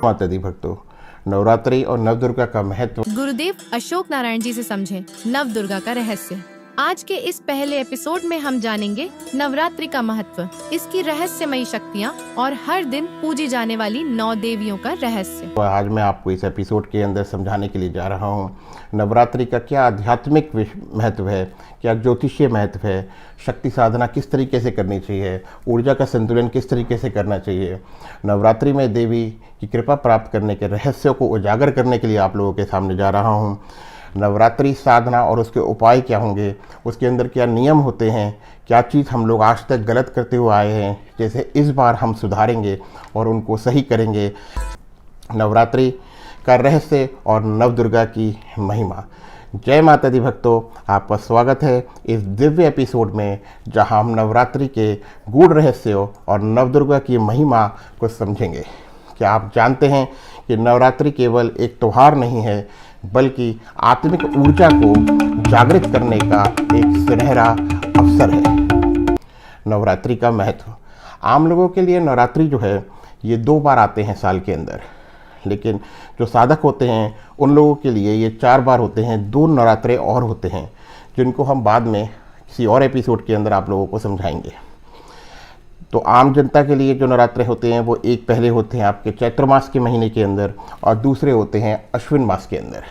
माता दी भक्तों, नवरात्रि और नवदुर्गा का महत्व गुरुदेव अशोक नारायण जी से समझें नव दुर्गा का रहस्य। आज के इस पहले एपिसोड में हम जानेंगे नवरात्रि का महत्व, इसकी रहस्यमयी शक्तियाँ और हर दिन पूजी जाने वाली 9 देवियों का रहस्य। आज मैं आपको इस एपिसोड के अंदर समझाने के लिए जा रहा हूँ नवरात्रि का क्या आध्यात्मिक महत्व है, क्या ज्योतिषीय महत्व है, शक्ति साधना किस तरीके से करनी चाहिए, ऊर्जा का संतुलन किस तरीके से करना चाहिए। नवरात्रि में देवी की कृपा प्राप्त करने के रहस्यों को उजागर करने के लिए आप लोगों के सामने जा रहा हूँ। नवरात्रि साधना और उसके उपाय क्या होंगे, उसके अंदर क्या नियम होते हैं, क्या चीज़ हम लोग आज तक गलत करते हुए आए हैं, जैसे इस बार हम सुधारेंगे और उनको सही करेंगे। नवरात्रि का रहस्य और नवदुर्गा की महिमा। जय माता दी भक्तों, आपका स्वागत है इस दिव्य एपिसोड में, जहां हम नवरात्रि के गूढ़ रहस्यों और नवदुर्गा की महिमा को समझेंगे। क्या आप जानते हैं कि नवरात्रि केवल एक त्यौहार नहीं है, बल्कि आत्मिक ऊर्जा को जागृत करने का एक सुनहरा अवसर है। नवरात्रि का महत्व। आम लोगों के लिए नवरात्रि जो है ये 2 बार आते हैं साल के अंदर, लेकिन जो साधक होते हैं उन लोगों के लिए ये 4 बार होते हैं। 2 नवरात्रे और होते हैं जिनको हम बाद में किसी और एपिसोड के अंदर आप लोगों को समझाएंगे। तो आम जनता के लिए जो नवरात्रे होते हैं वो एक पहले होते हैं आपके चैत्र मास के महीने के अंदर और दूसरे होते हैं अश्विन मास के अंदर।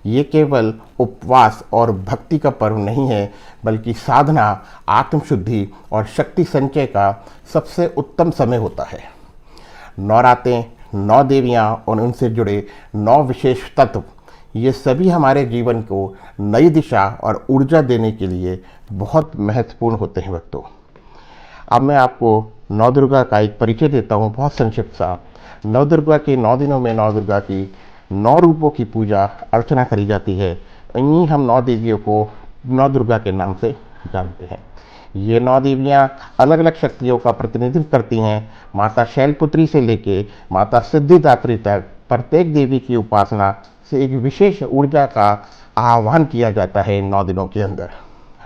ये केवल उपवास और भक्ति का पर्व नहीं है, बल्कि साधना, आत्मशुद्धि और शक्ति संचय का सबसे उत्तम समय होता है। नवरात्रें, 9 देवियाँ और उनसे जुड़े 9 विशेष तत्व, ये सभी हमारे जीवन को नई दिशा और ऊर्जा देने के लिए बहुत महत्वपूर्ण होते हैं भक्तों। अब मैं आपको नवदुर्गा का एक परिचय देता हूँ, बहुत संक्षिप्त सा। नवदुर्गा के 9 दिनों में नवदुर्गा की 9 रूपों की पूजा अर्चना करी जाती है। इन्हीं हम 9 देवियों को नवदुर्गा के नाम से जानते हैं। ये 9 देवियाँ अलग अलग शक्तियों का प्रतिनिधित्व करती हैं। माता शैलपुत्री से लेके माता सिद्धिदात्री तक प्रत्येक देवी की उपासना से एक विशेष ऊर्जा का आह्वान किया जाता है 9 दिनों के अंदर।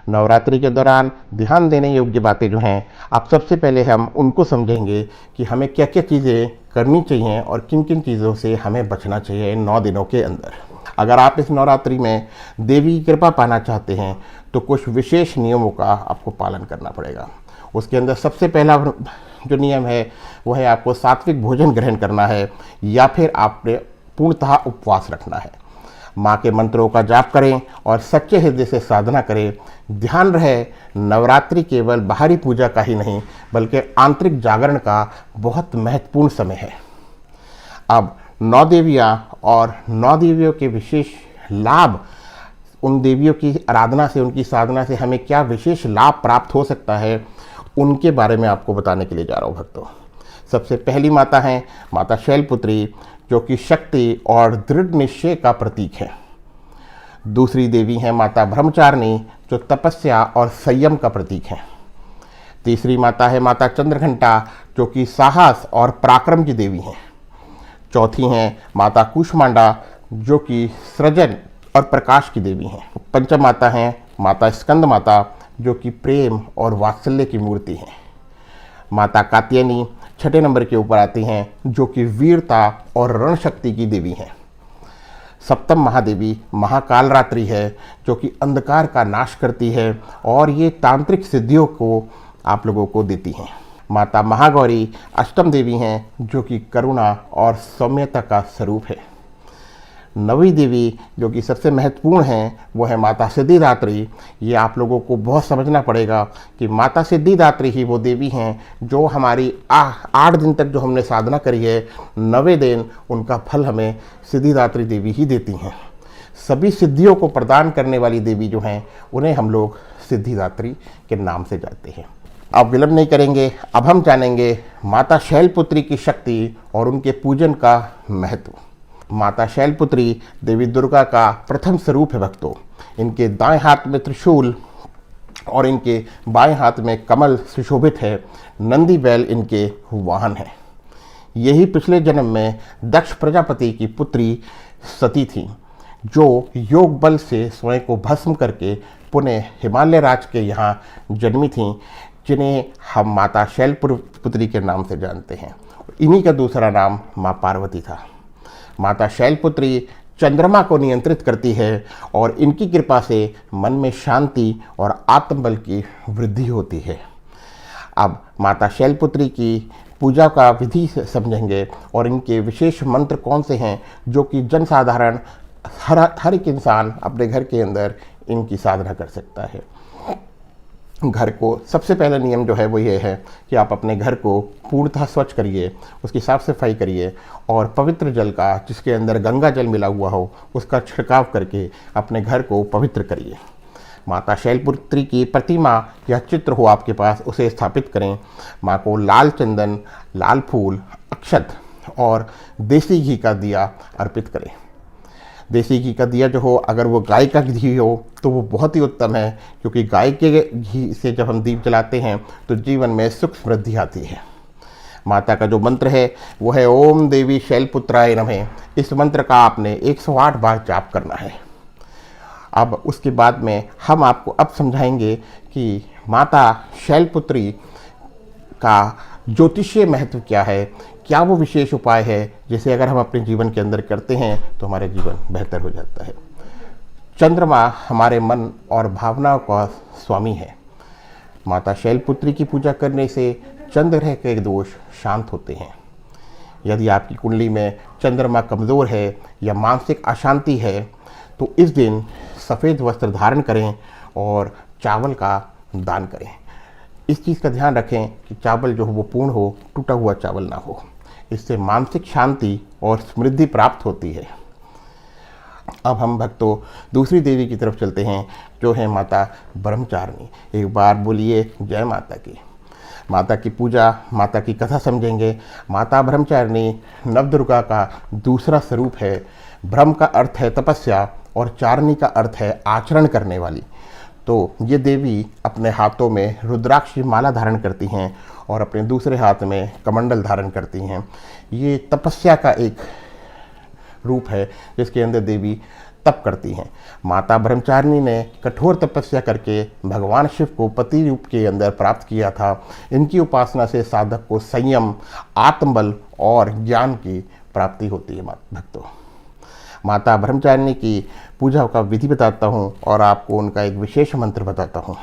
नवरात्रि के दौरान ध्यान देने योग्य बातें जो हैं, आप सबसे पहले हम उनको समझेंगे कि हमें क्या क्या चीज़ें करनी चाहिए और किन किन चीज़ों से हमें बचना चाहिए 9 दिनों के अंदर। अगर आप इस नवरात्रि में देवी की कृपा पाना चाहते हैं तो कुछ विशेष नियमों का आपको पालन करना पड़ेगा। उसके अंदर सबसे पहला जो नियम है वो है आपको सात्विक भोजन ग्रहण करना है या फिर आपने पूर्णतः उपवास रखना है। माँ के मंत्रों का जाप करें और सच्चे हृदय से साधना करें। ध्यान रहे, नवरात्रि केवल बाहरी पूजा का ही नहीं, बल्कि आंतरिक जागरण का बहुत महत्वपूर्ण समय है। अब 9 देवियाँ और 9 देवियों के विशेष लाभ, उन देवियों की आराधना से, उनकी साधना से हमें क्या विशेष लाभ प्राप्त हो सकता है, उनके बारे में आपको बताने के लिए जा रहा हूँ भक्तों। सबसे पहली माता हैं माता शैलपुत्री, जो कि शक्ति और दृढ़ निश्चय का प्रतीक है। दूसरी देवी हैं माता ब्रह्मचारिणी, जो तपस्या और संयम का प्रतीक है। तीसरी माता है माता चंद्रघंटा, जो कि साहस और पराक्रम की देवी हैं। चौथी हैं माता कूष्मांडा, जो कि सृजन और प्रकाश की देवी हैं। पंचम माता हैं माता स्कंद माता, जो कि प्रेम और वात्सल्य की मूर्ति हैं। माता कात्यायनी 6ठे नंबर के ऊपर आती हैं, जो कि वीरता और रण शक्ति की देवी हैं। सप्तम महादेवी महाकालरात्रि है, जो कि अंधकार का नाश करती है और ये तांत्रिक सिद्धियों को आप लोगों को देती हैं। माता महागौरी अष्टम देवी हैं, जो कि करुणा और सौम्यता का स्वरूप है। नवी देवी जो कि सबसे महत्वपूर्ण हैं वो है माता सिद्धिदात्री। ये आप लोगों को बहुत समझना पड़ेगा कि माता सिद्धिदात्री ही वो देवी हैं जो हमारी 8 दिन तक जो हमने साधना करी है, 9वें दिन उनका फल हमें सिद्धिदात्री देवी ही देती हैं। सभी सिद्धियों को प्रदान करने वाली देवी जो हैं उन्हें हम लोग सिद्धिदात्री के नाम से जानते हैं। अब विलंब नहीं करेंगे, अब हम जानेंगे माता शैलपुत्री की शक्ति और उनके पूजन का महत्व। माता शैलपुत्री देवी दुर्गा का प्रथम स्वरूप है भक्तों। इनके दाएं हाथ में त्रिशूल और इनके बाएं हाथ में कमल सुशोभित है। नंदी बैल इनके वाहन हैं। यही पिछले जन्म में दक्ष प्रजापति की पुत्री सती थी, जो योग बल से स्वयं को भस्म करके पुनः हिमालय राज के यहाँ जन्मी थीं, जिन्हें हम माता शैलपुत्री के नाम से जानते हैं। इन्हीं का दूसरा नाम माँ पार्वती था। माता शैलपुत्री चंद्रमा को नियंत्रित करती है और इनकी कृपा से मन में शांति और आत्मबल की वृद्धि होती है। अब माता शैलपुत्री की पूजा का विधि समझेंगे और इनके विशेष मंत्र कौन से हैं जो कि जनसाधारण हर एक इंसान अपने घर के अंदर इनकी साधना कर सकता है। घर को सबसे पहला नियम जो है वो ये है कि आप अपने घर को पूर्णतः स्वच्छ करिए, उसकी साफ़ सफाई करिए और पवित्र जल का, जिसके अंदर गंगा जल मिला हुआ हो, उसका छिड़काव करके अपने घर को पवित्र करिए। माता शैलपुत्री की प्रतिमा या चित्र हो आपके पास, उसे स्थापित करें। माँ को लाल चंदन, लाल फूल, अक्षत और देसी घी का दिया अर्पित करें। देसी घी का दिया जो हो, अगर वो गाय का घी हो तो वो बहुत ही उत्तम है, क्योंकि गाय के घी से जब हम दीप जलाते हैं तो जीवन में सुख समृद्धि आती है। माता का जो मंत्र है वो है ओम देवी शैलपुत्राय नमः। इस मंत्र का आपने 108 बार जाप करना है। अब उसके बाद में हम आपको अब समझाएंगे कि माता शैलपुत्री का ज्योतिषीय महत्व क्या है, क्या वो विशेष उपाय है जिसे अगर हम अपने जीवन के अंदर करते हैं तो हमारा जीवन बेहतर हो जाता है। चंद्रमा हमारे मन और भावनाओं का स्वामी है। माता शैलपुत्री की पूजा करने से चंद्र ग्रह के दोष शांत होते हैं। यदि आपकी कुंडली में चंद्रमा कमज़ोर है या मानसिक अशांति है तो इस दिन सफ़ेद वस्त्र धारण करें और चावल का दान करें। इस चीज़ का ध्यान रखें कि चावल जो हो वो पूर्ण हो, टूटा हुआ चावल ना हो। इससे मानसिक शांति और समृद्धि प्राप्त होती है। अब हम भक्तों दूसरी देवी की तरफ चलते हैं जो है माता ब्रह्मचारिणी। एक बार बोलिए जय माता की। माता की पूजा, माता की कथा समझेंगे। माता ब्रह्मचारिणी नवदुर्गा का दूसरा स्वरूप है। ब्रह्म का अर्थ है तपस्या और चारिणी का अर्थ है आचरण करने वाली। तो ये देवी अपने हाथों में रुद्राक्ष की माला धारण करती हैं और अपने दूसरे हाथ में कमंडल धारण करती हैं। ये तपस्या का एक रूप है जिसके अंदर देवी तप करती हैं। माता ब्रह्मचारिणी ने कठोर तपस्या करके भगवान शिव को पति रूप के अंदर प्राप्त किया था। इनकी उपासना से साधक को संयम, आत्मबल और ज्ञान की प्राप्ति होती है। भक्तों, माता ब्रह्मचारिणी की पूजा का विधि बताता हूँ और आपको उनका एक विशेष मंत्र बताता हूँ।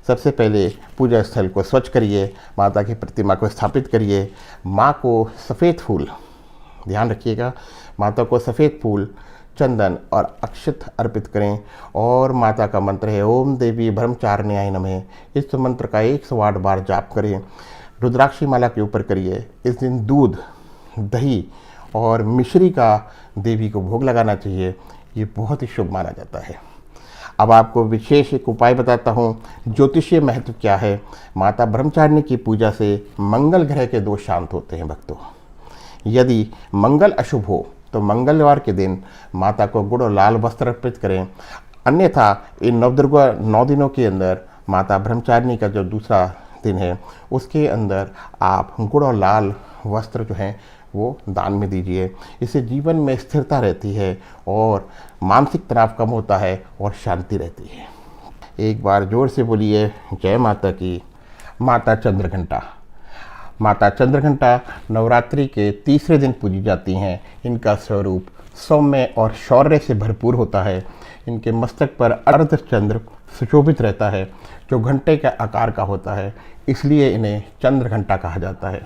सबसे पहले पूजा स्थल को स्वच्छ करिए, माता की प्रतिमा को स्थापित करिए। माँ को सफ़ेद फूल, ध्यान रखिएगा, माता को सफ़ेद फूल, चंदन और अक्षत अर्पित करें और माता का मंत्र है ओम देवी ब्रह्मचारिण्याय नमः। इस मंत्र का 108 बार जाप करें। रुद्राक्षी माला के ऊपर करिए। इस दिन दूध, दही और मिश्री का देवी को भोग लगाना चाहिए। ये बहुत ही शुभ माना जाता है। अब आपको विशेष एक उपाय बताता हूँ। ज्योतिषीय महत्व क्या है। माता ब्रह्मचारिणी की पूजा से मंगल ग्रह के दोष शांत होते हैं। भक्तों, यदि मंगल अशुभ हो तो मंगलवार के दिन माता को गुड़ और लाल वस्त्र अर्पित करें। अन्यथा इन नवदुर्गा 9 दिनों के अंदर माता ब्रह्मचारिणी का जो दूसरा दिन है उसके अंदर आप गुड़ और लाल वस्त्र जो हैं वो दान में दीजिए। इससे जीवन में स्थिरता रहती है और मानसिक तनाव कम होता है और शांति रहती है। एक बार जोर से बोलिए जय माता की। माता चंद्रघंटा। माता चंद्रघंटा नवरात्रि के तीसरे दिन पूजी जाती हैं। इनका स्वरूप सौम्य और शौर्य से भरपूर होता है। इनके मस्तक पर अर्धचंद्र सुशोभित रहता है जो घंटे के आकार का होता है, इसलिए इन्हें चंद्रघंटा कहा जाता है।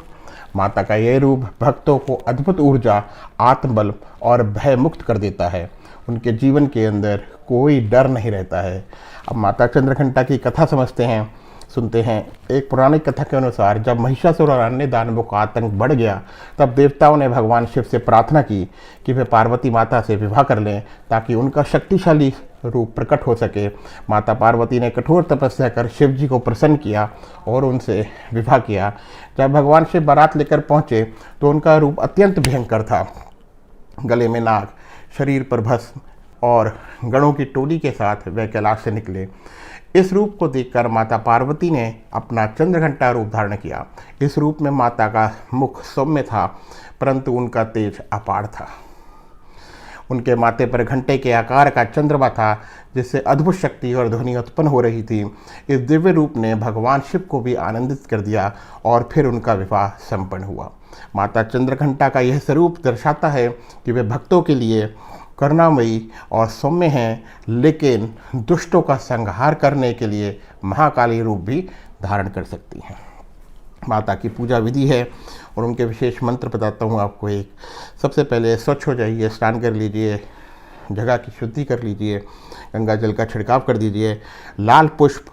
माता का यह रूप भक्तों को अद्भुत ऊर्जा, आत्मबल और भय मुक्त कर देता है। उनके जीवन के अंदर कोई डर नहीं रहता है। अब माता चंद्रघंटा की कथा समझते हैं, सुनते हैं। एक पुरानी कथा के अनुसार जब महिषासुर और अन्य दानवों का आतंक बढ़ गया तब देवताओं ने भगवान शिव से प्रार्थना की कि वे पार्वती माता से विवाह कर लें ताकि उनका शक्तिशाली रूप प्रकट हो सके। माता पार्वती ने कठोर तपस्या कर शिव जी को प्रसन्न किया और उनसे विवाह किया। जब भगवान शिव बारात लेकर पहुँचे तो उनका रूप अत्यंत भयंकर था। गले में नाग, शरीर पर भस्म और गणों की टोली के साथ वे कैलाश से निकले। इस रूप को देखकर माता पार्वती ने अपना चंद्रघंटा रूप धारण किया। इस रूप में माता का मुख सौम्य था परंतु उनका तेज अपार था। उनके माथे पर घंटे के आकार का चंद्रमा था जिससे अद्भुत शक्ति और ध्वनि उत्पन्न हो रही थी। इस दिव्य रूप ने भगवान शिव को भी आनंदित कर दिया और फिर उनका विवाह संपन्न हुआ। माता चंद्रघंटा का यह स्वरूप दर्शाता है कि वे भक्तों के लिए करुणामयी और सौम्य हैं, लेकिन दुष्टों का संहार करने के लिए महाकाली रूप भी धारण कर सकती हैं। माता की पूजा विधि है और उनके विशेष मंत्र बताता हूँ आपको। एक सबसे पहले स्वच्छ हो जाइए, स्नान कर लीजिए, जगह की शुद्धि कर लीजिए, गंगा जल का छिड़काव कर दीजिए, लाल पुष्प,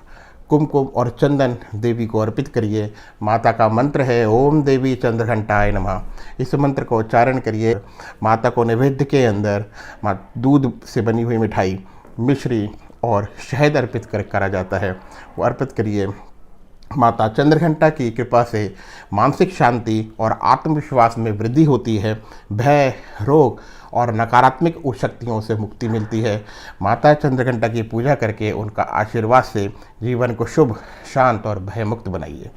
कुमकुम और चंदन देवी को अर्पित करिए। माता का मंत्र है ओम देवी चंद्रघंटाय नमः। इस मंत्र का उच्चारण करिए। माता को नैवेद्य के अंदर दूध से बनी हुई मिठाई, मिश्री और शहद अर्पित करा जाता है, वो अर्पित करिए। माता चंद्रघंटा की कृपा से मानसिक शांति और आत्मविश्वास में वृद्धि होती है। भय, रोग और नकारात्मक शक्तियों से मुक्ति मिलती है। माता चंद्रघंटा की पूजा करके उनका आशीर्वाद से जीवन को शुभ, शांत और भयमुक्त बनाइए।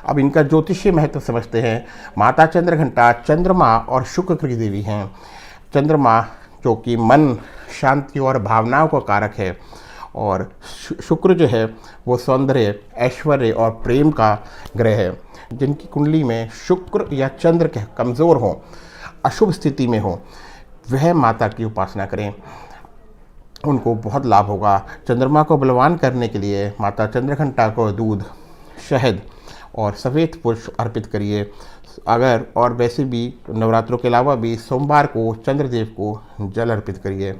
अब इनका ज्योतिषीय महत्व समझते हैं। माता चंद्रघंटा चंद्रमा और शुक्र की देवी हैं। चंद्रमा जो कि मन, शांति और भावनाओं का कारक है, और शुक्र जो है वो सौंदर्य, ऐश्वर्य और प्रेम का ग्रह है। जिनकी कुंडली में शुक्र या चंद्र के कमज़ोर हों, अशुभ स्थिति में हो, वह माता की उपासना करें, उनको बहुत लाभ होगा। चंद्रमा को बलवान करने के लिए माता चंद्रघंटा को दूध, शहद और सफ़ेद पुष्प अर्पित करिए। अगर और वैसे भी नवरात्रों के अलावा भी सोमवार को चंद्रदेव को जल अर्पित करिए।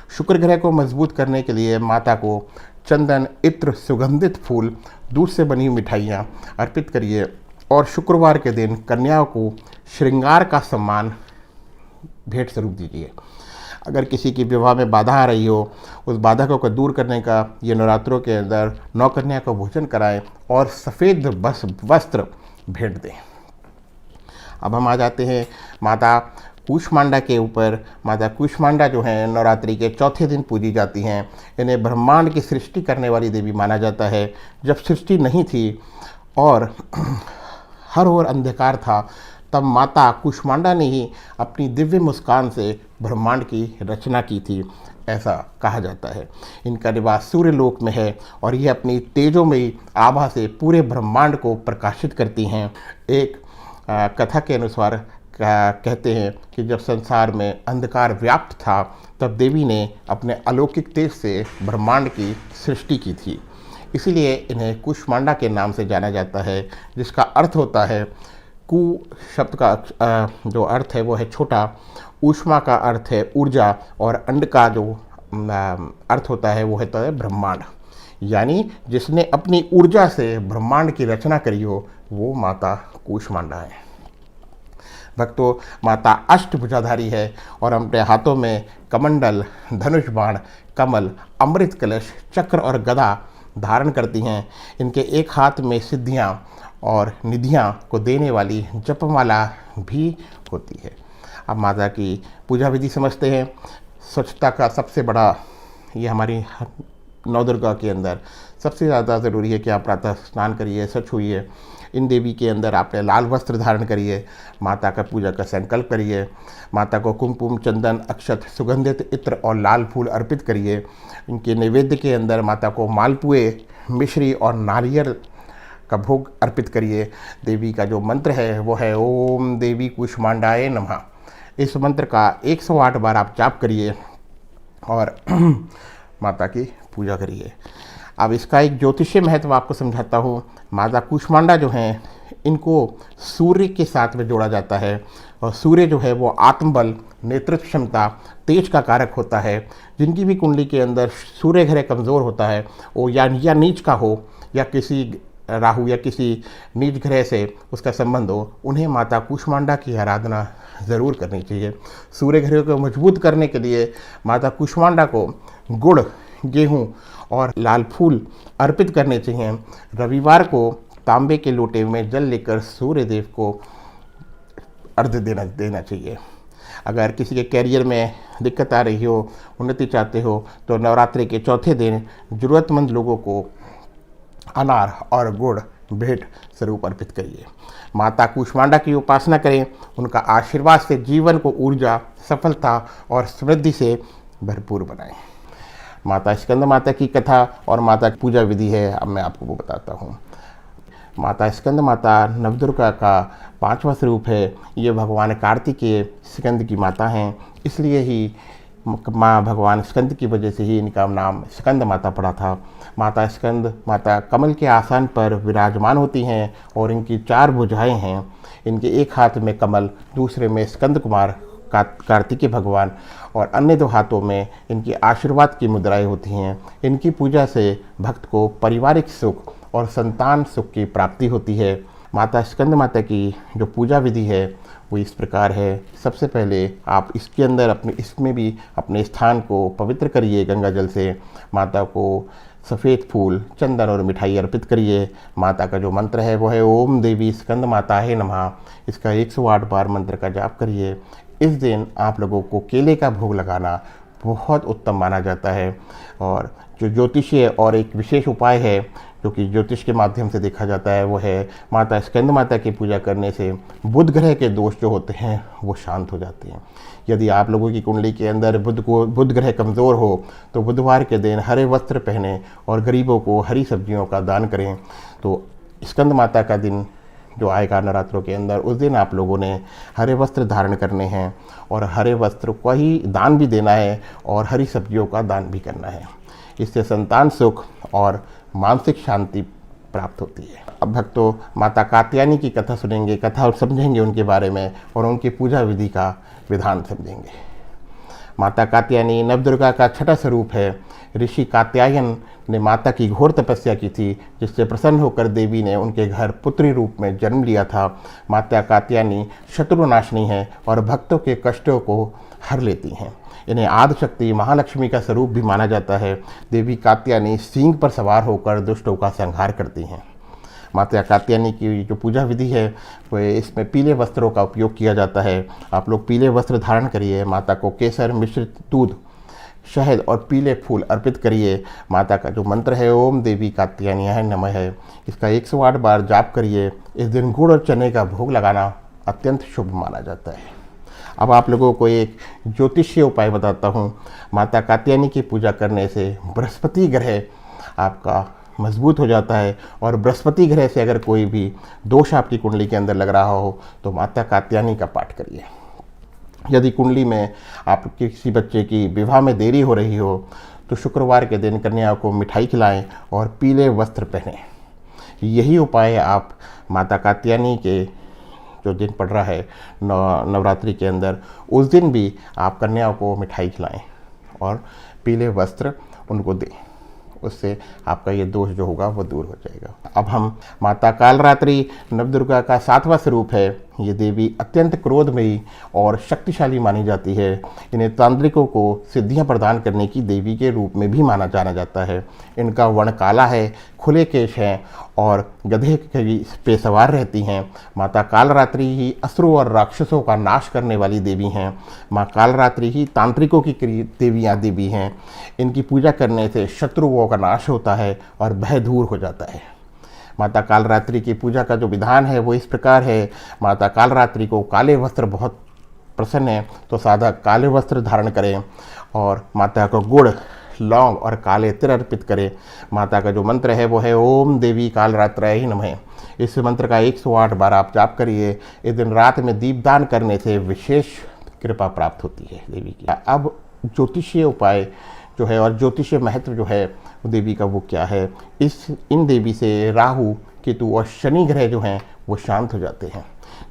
शुक्र ग्रह को मजबूत करने के लिए माता को चंदन, इत्र, सुगंधित फूल, दूध से बनी मिठाइयाँ अर्पित करिए। और शुक्रवार के दिन कन्याओं को श्रृंगार का सम्मान भेंट स्वरूप दीजिए। अगर किसी की विवाह में बाधा आ रही हो, उस बाधा को दूर करने का ये नवरात्रों के अंदर 9 कन्या को भोजन कराएं और सफ़ेद वस्त्र भेंट दें। अब हम आ जाते हैं माता कूष्मांडा के ऊपर। माता कूष्मांडा जो हैं नवरात्रि के चौथे दिन पूजी जाती हैं। इन्हें ब्रह्मांड की सृष्टि करने वाली देवी माना जाता है। जब सृष्टि नहीं थी और हर ओर अंधकार था, तब माता कूष्मांडा ने ही अपनी दिव्य मुस्कान से ब्रह्मांड की रचना की थी, ऐसा कहा जाता है। इनका निवास सूर्य लोक में है और ये अपनी तेजोमयी आभा से पूरे ब्रह्मांड को प्रकाशित करती हैं। एक कथा के अनुसार कहते हैं कि जब संसार में अंधकार व्याप्त था, तब देवी ने अपने अलौकिक तेज से ब्रह्मांड की सृष्टि की थी। इसीलिए इन्हें कूष्मांडा के नाम से जाना जाता है, जिसका अर्थ होता है, कु शब्द का जो अर्थ है वो है छोटा, ऊष्मा का अर्थ है ऊर्जा, और अंड का जो अर्थ होता है वो होता है ब्रह्मांड। यानी जिसने अपनी ऊर्जा से ब्रह्मांड की रचना करी हो, वो माता कूष्मांडा है। भक्तों, माता अष्टभुजाधारी है और अपने हाथों में कमंडल, धनुष बाण, कमल, अमृत कलश, चक्र और गदा धारण करती हैं। इनके एक हाथ में सिद्धियाँ और निधियाँ को देने वाली जपमाला भी होती है। अब माता की पूजा विधि समझते हैं। स्वच्छता का सबसे बड़ा, ये हमारी नवदुर्गा के अंदर सबसे ज़्यादा ज़रूरी है कि आप प्रातः स्नान करिए, स्वच्छ होइए। इन देवी के अंदर आपने लाल वस्त्र धारण करिए, माता का पूजा का संकल्प करिए। माता को कुमकुम, चंदन, अक्षत, सुगंधित इत्र और लाल फूल अर्पित करिए। इनके नैवेद्य के अंदर माता को मालपुए, मिश्री और नारियल का भोग अर्पित करिए। देवी का जो मंत्र है वो है ओम देवी कूष्मांडाय नमः। इस मंत्र का 108 बार आप जाप करिए और माता की पूजा करिए। अब इसका एक ज्योतिषीय महत्व आपको समझाता हूँ। माता कूष्मांडा जो हैं, इनको सूर्य के साथ में जोड़ा जाता है, और सूर्य जो है वो आत्मबल, नेतृत्व क्षमता, तेज का कारक होता है। जिनकी भी कुंडली के अंदर सूर्य ग्रह कमज़ोर होता है, वो या नीच का हो, या किसी राहु या किसी नीच ग्रह से उसका संबंध हो, उन्हें माता कूष्मांडा की आराधना ज़रूर करनी चाहिए। सूर्य ग्रह को मजबूत करने के लिए माता कूष्मांडा को गुड़, गेहूँ और लाल फूल अर्पित करने चाहिए। रविवार को तांबे के लोटे में जल लेकर सूर्य देव को अर्घ्य देना चाहिए। अगर किसी के कैरियर में दिक्कत आ रही हो, उन्नति चाहते हो, तो नवरात्रि के चौथे दिन ज़रूरतमंद लोगों को अनार और गुड़ भेंट स्वरूप अर्पित करिए। माता कूष्मांडा की उपासना करें। उनका आशीर्वाद से जीवन को ऊर्जा, सफलता और समृद्धि से भरपूर बनाएं। माता स्कंद माता की कथा और माता की पूजा विधि है, अब मैं आपको वो बताता हूँ। माता स्कंद माता नवदुर्गा का 5वां स्वरूप है। ये भगवान कार्तिकेय स्कंद की माता हैं, इसलिए ही माँ भगवान स्कंद की वजह से ही इनका नाम स्कंद माता पड़ा था। माता स्कंद माता कमल के आसन पर विराजमान होती हैं और इनकी 4 भुजाएं हैं। इनके एक हाथ में कमल, दूसरे में स्कंद कुमार कार्तिकेय भगवान और अन्य 2 हाथों में इनकी आशीर्वाद की मुद्राएं होती हैं। इनकी पूजा से भक्त को पारिवारिक सुख और संतान सुख की प्राप्ति होती है। माता स्कंद माता की जो पूजा विधि है वो इस प्रकार है। सबसे पहले आप इसके अंदर इसमें भी अपने स्थान को पवित्र करिए गंगा जल से। माता को सफ़ेद फूल, चंदन और मिठाई अर्पित करिए। माता का जो मंत्र है वो है ओम देवी स्कंद माता है नमः। इसका 108 बार मंत्र का जाप करिए। इस दिन आप लोगों को केले का भोग लगाना बहुत उत्तम माना जाता है। और जो ज्योतिषीय और एक विशेष उपाय है जो कि ज्योतिष के माध्यम से देखा जाता है वो है माता स्कंद माता की पूजा करने से बुध ग्रह के दोष जो होते हैं वो शांत हो जाते हैं। यदि आप लोगों की कुंडली के अंदर बुध ग्रह कमज़ोर हो तो बुधवार के दिन हरे वस्त्र पहने और गरीबों को हरी सब्जियों का दान करें। तो स्कंद माता का दिन जो आएगा नवरात्रों के अंदर, उस दिन आप लोगों ने हरे वस्त्र धारण करने हैं और हरे वस्त्र को ही दान भी देना है और हरी सब्जियों का दान भी करना है। इससे संतान सुख और मानसिक शांति प्राप्त होती है। अब भक्तों माता कात्यायनी की कथा सुनेंगे, कथा और समझेंगे उनके बारे में और उनकी पूजा विधि का विधान समझेंगे। माता कात्यायनी नवदुर्गा का 6ठा स्वरूप है। ऋषि कात्यायन ने माता की घोर तपस्या की थी, जिससे प्रसन्न होकर देवी ने उनके घर पुत्री रूप में जन्म लिया था। माता कात्यायनी शत्रुनाशिनी है और भक्तों के कष्टों को हर लेती हैं। इन्हें आदिशक्ति महालक्ष्मी का स्वरूप भी माना जाता है। देवी कात्यायनी सिंह पर सवार होकर दुष्टों का संहार करती हैं। माता कात्यायनी की जो पूजा विधि है वो इसमें पीले वस्त्रों का उपयोग किया जाता है। आप लोग पीले वस्त्र धारण करिए। माता को केसर मिश्रित दूध, शहद और पीले फूल अर्पित करिए। माता का जो मंत्र है ओम देवी कात्यायनी नमः है, इसका 108 बार जाप करिए। इस दिन गुड़ और चने का भोग लगाना अत्यंत शुभ माना जाता है। अब आप लोगों को एक ज्योतिषीय उपाय बताता हूँ। माता कात्यायनी की पूजा करने से बृहस्पति ग्रह आपका मजबूत हो जाता है और बृहस्पति ग्रह से अगर कोई भी दोष आपकी कुंडली के अंदर लग रहा हो तो माता कात्यायनी का पाठ करिए। यदि कुंडली में आप किसी बच्चे की विवाह में देरी हो रही हो तो शुक्रवार के दिन कन्या को मिठाई खिलाएं और पीले वस्त्र पहनें। यही उपाय आप माता कात्यायनी के जो दिन पड़ रहा है नवरात्रि के अंदर, उस दिन भी आप कन्याओं को मिठाई खिलाएं और पीले वस्त्र उनको दें। उससे आपका ये दोष जो होगा वो दूर हो जाएगा। अब हम माता कालरात्रि नवदुर्गा का 7वां स्वरूप है। ये देवी अत्यंत क्रोधमयी और शक्तिशाली मानी जाती है। इन्हें तांत्रिकों को सिद्धियां प्रदान करने की देवी के रूप में भी जाना जाता है। इनका वर्ण काला है, खुले केश हैं और गधे पे सवार रहती हैं। माता कालरात्रि ही असुरों और राक्षसों का नाश करने वाली देवी हैं। माँ कालरात्रि ही तांत्रिकों की देवी हैं। इनकी पूजा करने से शत्रुओं का नाश होता है और भय दूर हो जाता है। माता कालरात्रि की पूजा का जो विधान है वो इस प्रकार है। माता कालरात्रि को काले वस्त्र बहुत प्रसन्न है तो सादा काले वस्त्र धारण करें और माता को गुड़, लौंग और काले तिल अर्पित करें। माता का जो मंत्र है वो है ओम देवी कालरात्रि नमः। इस मंत्र का 108 बार आप जाप करिए। इस दिन रात में दीपदान करने से विशेष कृपा प्राप्त होती है देवी की। अब ज्योतिषीय उपाय जो है और ज्योतिषीय महत्व जो है देवी का वो क्या है। इन देवी से राहु, केतु और शनि ग्रह जो हैं वो शांत हो जाते हैं।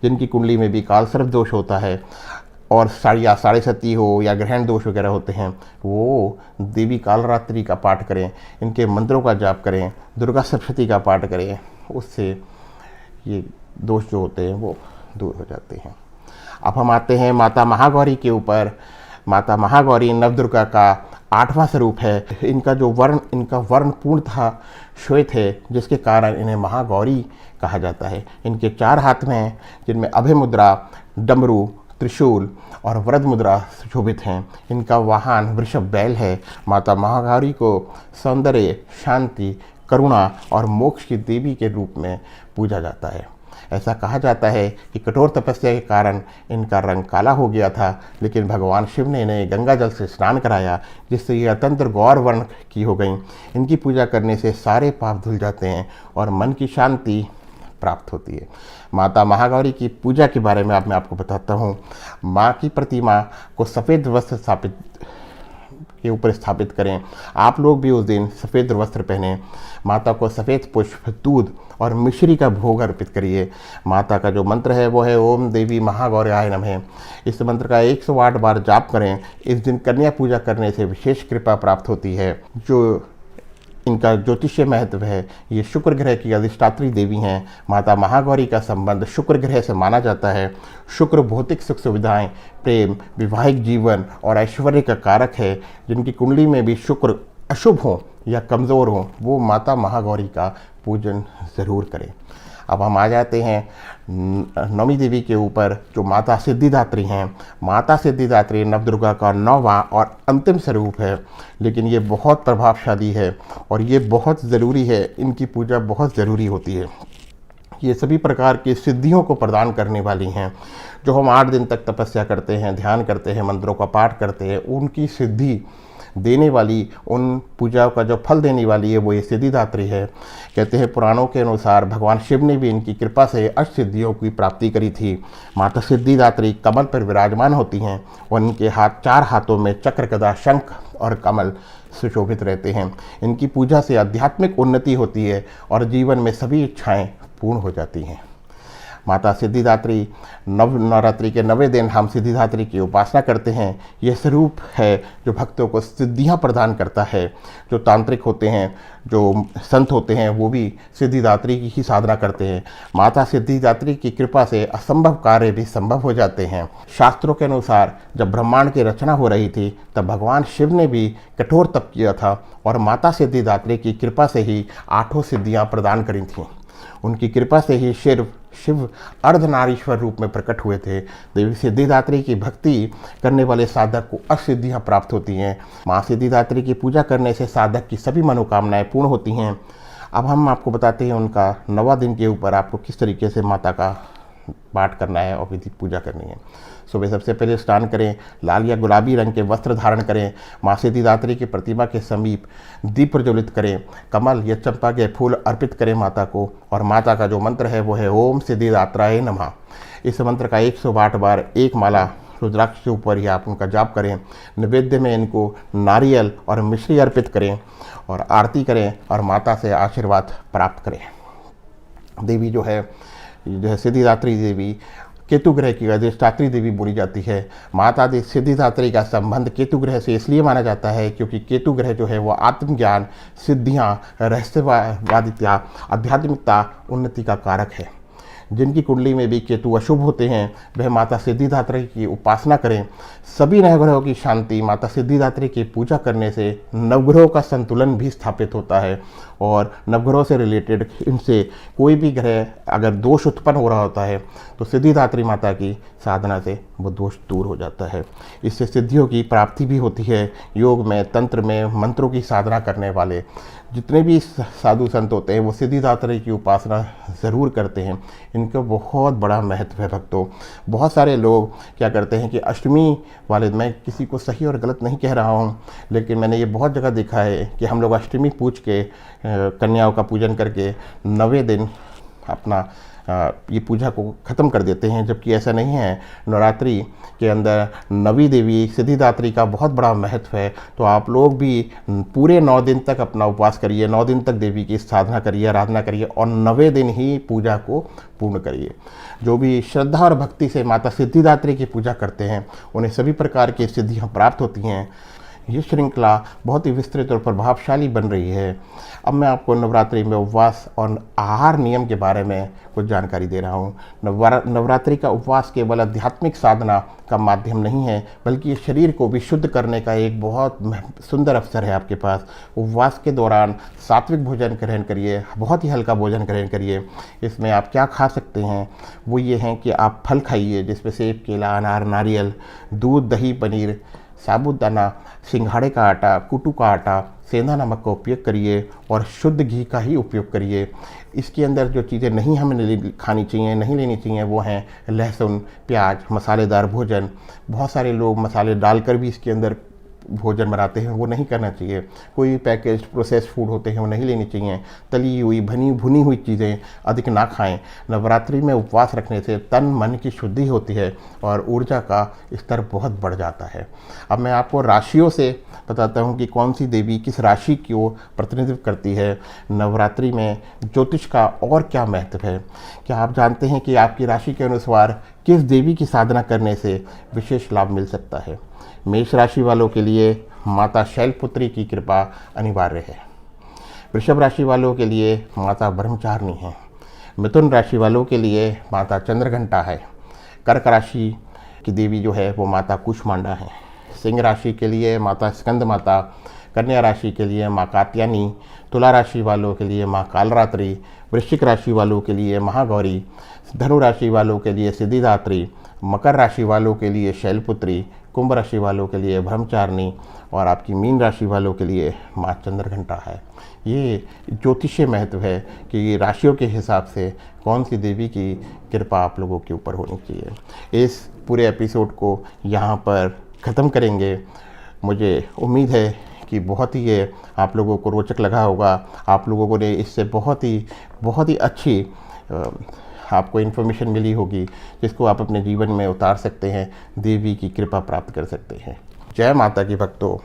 जिनकी कुंडली में भी काल सर्प दोष होता है और या साढ़े सती हो या ग्रहण दोष वगैरह होते हैं, वो देवी कालरात्रि का पाठ करें, इनके मंत्रों का जाप करें, दुर्गा सप्तशती का पाठ करें। उससे ये दोष जो होते हैं वो दूर हो जाते हैं। अब हम आते हैं माता महागौरी के ऊपर। माता महागौरी नवदुर्गा का 8वां स्वरूप है। इनका वर्ण पूर्णतः श्वेत है, जिसके कारण इन्हें महागौरी कहा जाता है। इनके 4 हाथ में हैं, जिनमें अभय मुद्रा, डमरू, त्रिशूल और वरद मुद्रा सुशोभित हैं। इनका वाहन वृषभ बैल है। माता महागौरी को सौंदर्य, शांति, करुणा और मोक्ष की देवी के रूप में पूजा जाता है। ऐसा कहा जाता है कि कठोर तपस्या के कारण इनका रंग काला हो गया था, लेकिन भगवान शिव ने इन्हें गंगा जल से स्नान कराया, जिससे ये अत्यंत गौर वर्ण की हो गई। इनकी पूजा करने से सारे पाप धुल जाते हैं और मन की शांति प्राप्त होती है। माता महागौरी की पूजा के बारे में अब मैं आपको बताता हूँ। माँ की प्रतिमा को सफ़ेद वस्त्र के ऊपर स्थापित करें। आप लोग भी उस दिन सफ़ेद वस्त्र पहने, माता को सफ़ेद पुष्प, दूध और मिश्री का भोग अर्पित करिए। माता का जो मंत्र है वो है ओम देवी महागौर्याय नमः। इस मंत्र का 108 बार जाप करें। इस दिन कन्या पूजा करने से विशेष कृपा प्राप्त होती है। जो इनका ज्योतिषीय महत्व है, ये शुक्र ग्रह की अधिष्ठात्री देवी हैं। माता महागौरी का संबंध शुक्र ग्रह से माना जाता है। शुक्र भौतिक सुख सुविधाएं, प्रेम, वैवाहिक जीवन और ऐश्वर्य का कारक है। जिनकी कुंडली में भी शुक्र अशुभ हो या कमज़ोर हो, वो माता महागौरी का पूजन ज़रूर करें। अब हम आ जाते हैं नवमी देवी के ऊपर, जो माता सिद्धिदात्री हैं। माता सिद्धिदात्री नवदुर्गा का 9वां और अंतिम स्वरूप है, लेकिन ये बहुत प्रभावशाली है और ये बहुत ज़रूरी है। इनकी पूजा बहुत ज़रूरी होती है। ये सभी प्रकार की सिद्धियों को प्रदान करने वाली हैं। जो हम 8 दिन तक तपस्या करते हैं, ध्यान करते हैं, मंत्रों का पाठ करते हैं, उनकी सिद्धि देने वाली, उन पूजाओं का जो फल देने वाली है वो ये सिद्धिदात्री है। कहते हैं पुराणों के अनुसार भगवान शिव ने भी इनकी कृपा से अष्टसिद्धियों की प्राप्ति करी थी। माता सिद्धिदात्री कमल पर विराजमान होती हैं और इनके 4 हाथों में चक्र, गदा, शंख और कमल सुशोभित रहते हैं। इनकी पूजा से आध्यात्मिक उन्नति होती है और जीवन में सभी इच्छाएं पूर्ण हो जाती हैं। माता सिद्धिदात्री नवरात्रि के 9वें दिन हम सिद्धिदात्री की उपासना करते हैं। यह स्वरूप है जो भक्तों को सिद्धियां प्रदान करता है। जो तांत्रिक होते हैं, जो संत होते हैं, वो भी सिद्धिदात्री की ही साधना करते हैं। माता सिद्धिदात्री की कृपा से असंभव कार्य भी संभव हो जाते हैं। शास्त्रों के अनुसार जब ब्रह्मांड की रचना हो रही थी तब भगवान शिव ने भी कठोर तप किया था और माता सिद्धिदात्री की कृपा से ही 8 सिद्धियां प्रदान करी थीं। उनकी कृपा से ही शिव अर्धनारीश्वर रूप में प्रकट हुए थे। देवी सिद्धिदात्री की भक्ति करने वाले साधक को असिद्धियां प्राप्त होती हैं। माँ सिद्धिदात्री की पूजा करने से साधक की सभी मनोकामनाएं पूर्ण होती हैं। अब हम आपको बताते हैं उनका 9वां दिन के ऊपर आपको किस तरीके से माता का पाठ करना है और विधि पूजा करनी है। सुबह सबसे पहले स्नान करें, लाल या गुलाबी रंग के वस्त्र धारण करें, माँ सिद्धिदात्री की प्रतिमा के समीप दीप प्रज्वलित करें, कमल या चंपा के फूल अर्पित करें माता को। और माता का जो मंत्र है वो है ओम सिद्धिदात्राय नमः। इस मंत्र का 108 बार एक माला रुद्राक्ष के ऊपर ही आप उनका जाप करें। नैवेद्य में इनको नारियल और मिश्री अर्पित करें और आरती करें और माता से आशीर्वाद प्राप्त करें। देवी जो है सिद्धिदात्री देवी केतु ग्रह की अधिष्ठात्री देवी बोली जाती है। माता सिद्धिदात्री का संबंध केतु ग्रह से इसलिए माना जाता है क्योंकि केतु ग्रह जो है वो आत्मज्ञान, सिद्धियाँ, रहस्यवादिता, आध्यात्मिकता, उन्नति का कारक है। जिनकी कुंडली में भी केतु अशुभ होते हैं वह माता सिद्धिदात्री की उपासना करें। सभी नवग्रहों की शांति माता सिद्धिदात्री की पूजा करने से नवग्रहों का संतुलन भी स्थापित होता है और नवग्रहों से रिलेटेड इनसे कोई भी ग्रह अगर दोष उत्पन्न हो रहा होता है तो सिद्धिदात्री माता की साधना से वो दोष दूर हो जाता है। इससे सिद्धियों की प्राप्ति भी होती है। योग में, तंत्र में, मंत्रों की साधना करने वाले जितने भी साधु संत होते हैं वो सिद्धिदात्री की उपासना ज़रूर करते हैं। इनका बहुत बड़ा महत्व है भक्तों। बहुत सारे लोग क्या करते हैं कि अष्टमी वाले, मैं किसी को सही और गलत नहीं कह रहा हूँ, लेकिन मैंने ये बहुत जगह देखा है कि हम लोग अष्टमी पूज के कन्याओं का पूजन करके 9वें दिन अपना ये पूजा को ख़त्म कर देते हैं, जबकि ऐसा नहीं है। नवरात्रि के अंदर नवी देवी सिद्धिदात्री का बहुत बड़ा महत्व है। तो आप लोग भी पूरे 9 दिन तक अपना उपवास करिए, 9 दिन तक देवी की साधना करिए, आराधना करिए और 9वें दिन ही पूजा को पूर्ण करिए। जो भी श्रद्धा और भक्ति से माता सिद्धिदात्री की पूजा करते हैं उन्हें सभी प्रकार की सिद्धियाँ प्राप्त होती हैं। ये श्रृंखला बहुत ही विस्तृत और प्रभावशाली बन रही है। अब मैं आपको नवरात्रि में उपवास और आहार नियम के बारे में कुछ जानकारी दे रहा हूँ। नवरात्रि का उपवास केवल आध्यात्मिक साधना का माध्यम नहीं है, बल्कि ये शरीर को भी शुद्ध करने का एक बहुत सुंदर अवसर है आपके पास। उपवास के दौरान सात्विक भोजन ग्रहण करिए, बहुत ही हल्का भोजन ग्रहण करिए। इसमें आप क्या खा सकते हैं वो ये हैं कि आप फल खाइए, जिसमें सेब, केला, अनार, नारियल, दूध, दही, पनीर, साबूदाना, सिंघाड़े का आटा, कुटू का आटा, सेंधा नमक का उपयोग करिए और शुद्ध घी का ही उपयोग करिए। इसके अंदर जो चीज़ें नहीं हमें खानी चाहिए, नहीं लेनी चाहिए, वो हैं लहसुन, प्याज, मसालेदार भोजन। बहुत सारे लोग मसाले डालकर भी इसके अंदर भोजन बनाते हैं वो नहीं करना चाहिए। कोई पैकेज्ड प्रोसेस्ड फूड होते हैं वो नहीं लेनी चाहिए। तली हुई भुनी हुई चीज़ें अधिक ना खाएं। नवरात्रि में उपवास रखने से तन मन की शुद्धि होती है और ऊर्जा का स्तर बहुत बढ़ जाता है। अब मैं आपको राशियों से बताता हूँ कि कौन सी देवी किस राशि को प्रतिनिधित्व करती है। नवरात्रि में ज्योतिष का और क्या महत्व है? क्या आप जानते हैं कि आपकी राशि के अनुसार किस देवी की साधना करने से विशेष लाभ मिल सकता है? मेष राशि वालों के लिए माता शैलपुत्री की कृपा अनिवार्य है। वृषभ राशि वालों के लिए माता ब्रह्मचारिणी है। मिथुन राशि वालों के लिए माता चंद्रघंटा है। कर्क राशि की देवी जो है वो माता कुष्मांडा है। सिंह राशि के लिए माता स्कंद माता। कन्या राशि के लिए माँ कात्यायनी। तुला राशि वालों के लिए माँ कालरात्रि। वृश्चिक राशि वालों के लिए महागौरी। धनु राशि वालों के लिए सिद्धिदात्री। मकर राशि वालों के लिए शैलपुत्री। कुंभ राशि वालों के लिए ब्रह्मचारिणी और आपकी मीन राशि वालों के लिए माँ चंद्रघंटा है। ये ज्योतिषीय महत्व है कि राशियों के हिसाब से कौन सी देवी की कृपा आप लोगों के ऊपर होनी चाहिए। इस पूरे एपिसोड को यहाँ पर ख़त्म करेंगे। मुझे उम्मीद है कि बहुत ही ये आप लोगों को रोचक लगा होगा। आप लोगों ने इससे बहुत ही अच्छी आपको इन्फॉर्मेशन मिली होगी जिसको आप अपने जीवन में उतार सकते हैं, देवी की कृपा प्राप्त कर सकते हैं। जय माता की भक्तों।